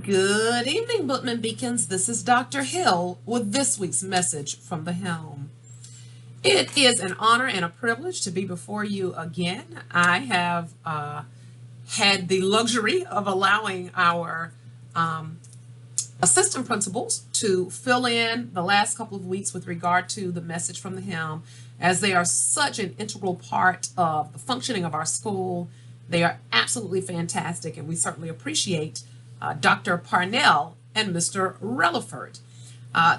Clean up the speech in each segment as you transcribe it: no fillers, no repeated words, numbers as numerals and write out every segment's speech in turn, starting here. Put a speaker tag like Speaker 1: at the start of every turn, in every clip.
Speaker 1: Good evening, Bookman Beacons. This is Dr. Hill with this week's message from the Helm. It is an honor and a privilege to be before you again. I have had the luxury of allowing our assistant principals to fill in the last couple of weeks with regard to the message from the Helm, as they are such an integral part of the functioning of our school. They are absolutely fantastic, and we certainly appreciate Dr. Parnell and Mr. Relaford.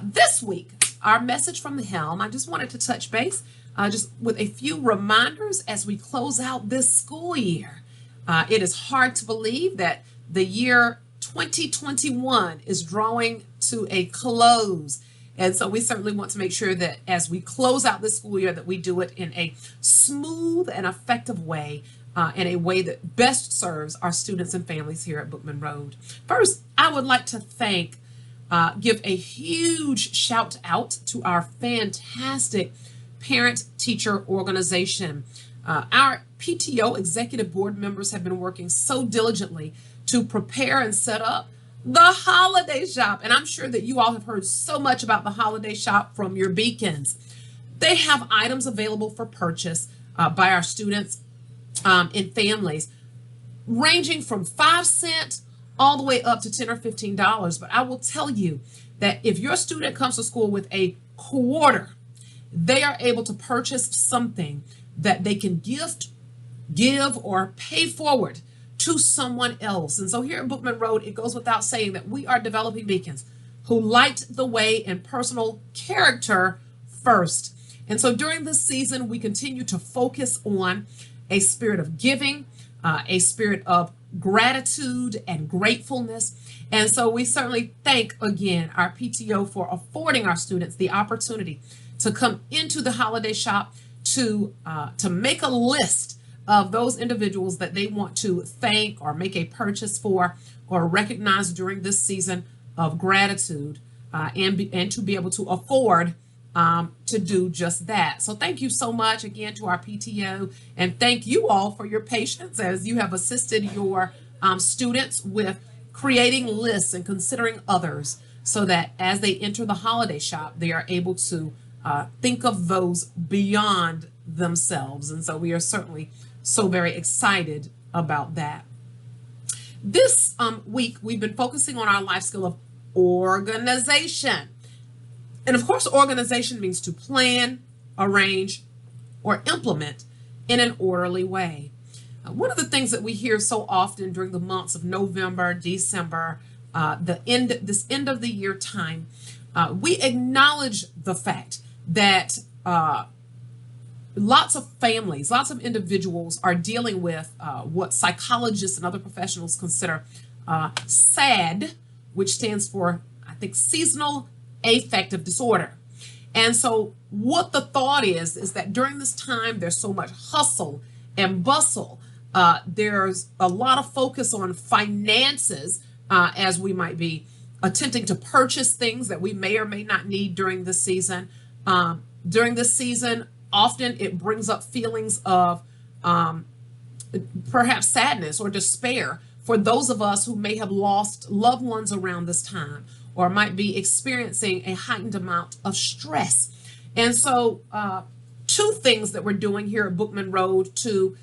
Speaker 1: This week, our message from the Helm, I just wanted to touch base just with a few reminders as we close out this school year. It is hard to believe that the year 2021 is drawing to a close. And so we certainly want to make sure that as we close out this school year that we do it in a smooth and effective way, in a way that best serves our students and families here at Bookman Road. First, I would like to give a huge shout out to our fantastic parent-teacher organization. Our PTO executive board members have been working so diligently to prepare and set up the holiday shop. And I'm sure that you all have heard so much about the holiday shop from your beacons. They have items available for purchase by our students and families, ranging from 5 cents all the way up to $10 or $15. But I will tell you that if your student comes to school with a quarter, they are able to purchase something that they can give, or pay forward to someone else. And so here at Bookman Road, it goes without saying that we are developing beacons who light the way in personal character first. And so during this season, we continue to focus on a spirit of giving, a spirit of gratitude and gratefulness. And so we certainly thank again our PTO for affording our students the opportunity to come into the holiday shop to make a list of those individuals that they want to thank or make a purchase for or recognize during this season of gratitude, and to be able to afford to do just that. So thank you so much again to our PTO, and thank you all for your patience as you have assisted your students with creating lists and considering others so that as they enter the holiday shop, they are able to think of those beyond themselves. And so we are certainly so very excited about that. This week, we've been focusing on our life skill of organization. And of course, organization means to plan, arrange, or implement in an orderly way. One of the things that we hear so often during the months of November, December, this end of the year time, we acknowledge the fact that lots of families, lots of individuals are dealing with what psychologists and other professionals consider SAD, which stands for, I think, seasonal affective disorder. And so what the thought is that during this time, there's so much hustle and bustle. There's a lot of focus on finances as we might be attempting to purchase things that we may or may not need during this season. During this season, often it brings up feelings of perhaps sadness or despair for those of us who may have lost loved ones around this time, or might be experiencing a heightened amount of stress. And so two things that we're doing here at Bookman Road to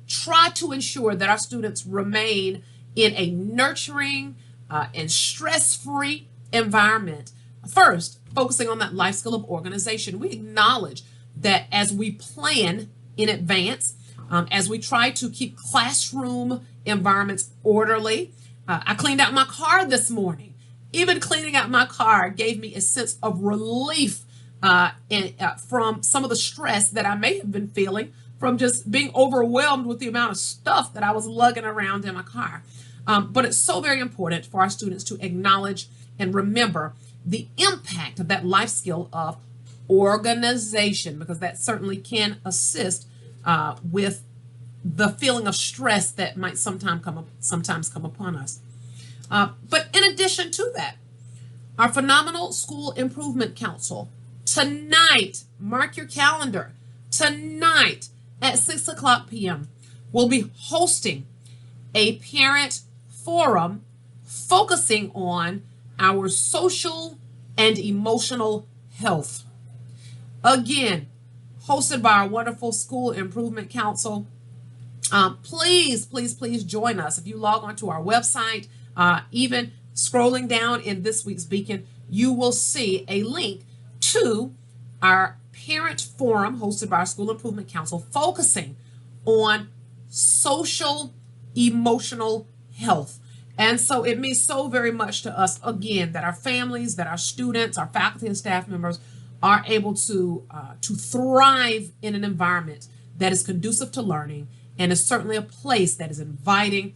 Speaker 1: try to ensure that our students remain in a nurturing and stress-free environment. First, focusing on that life skill of organization. We acknowledge that as we plan in advance, as we try to keep classroom environments orderly. I cleaned out my car this morning. Even cleaning out my car gave me a sense of relief from some of the stress that I may have been feeling from just being overwhelmed with the amount of stuff that I was lugging around in my car. But it's so very important for our students to acknowledge and remember the impact of that life skill of organization, because that certainly can assist with the feeling of stress that might sometimes come upon us. But in addition to that, our phenomenal School Improvement Council tonight, mark your calendar, tonight at 6 o'clock p.m., will be hosting a parent forum focusing on our social and emotional health. Again, hosted by our wonderful School Improvement Council. Please, please, please join us. If you log onto our website, even scrolling down in this week's Beacon, you will see a link to our parent forum hosted by our School Improvement Council, focusing on social emotional health. And so it means so very much to us, again, that our families, that our students, our faculty and staff members are able to thrive in an environment that is conducive to learning, and is certainly a place that is inviting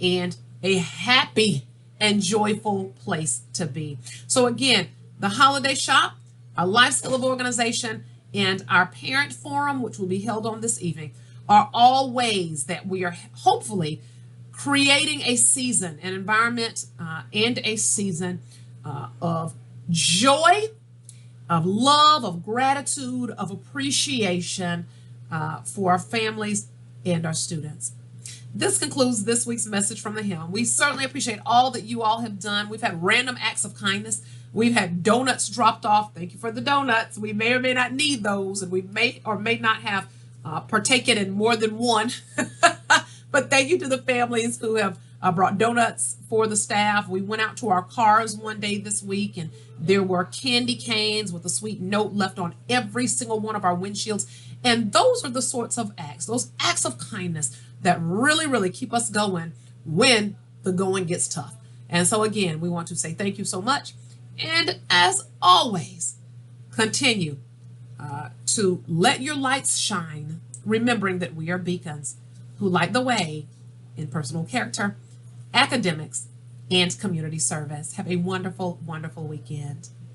Speaker 1: and a happy and joyful place to be. So again, the holiday shop, our life skill of organization, and our parent forum, which will be held on this evening, are all ways that we are hopefully creating a season, an environment, and a season of joy, of love, of gratitude, of appreciation for our families and our students. This concludes this week's message from the Helm. We certainly appreciate all that you all have done. We've had random acts of kindness. We've had donuts dropped off. Thank you for the donuts. We may or may not need those, and we may or may not have partaken in more than one. But thank you to the families who have brought donuts for the staff. We went out to our cars one day this week, and there were candy canes with a sweet note left on every single one of our windshields. And those are the sorts of acts, those acts of kindness that really, really keep us going when the going gets tough. And so again, we want to say thank you so much. And as always, continue to let your lights shine, remembering that we are beacons who light the way in personal character, academics, and community service. Have a wonderful, wonderful weekend.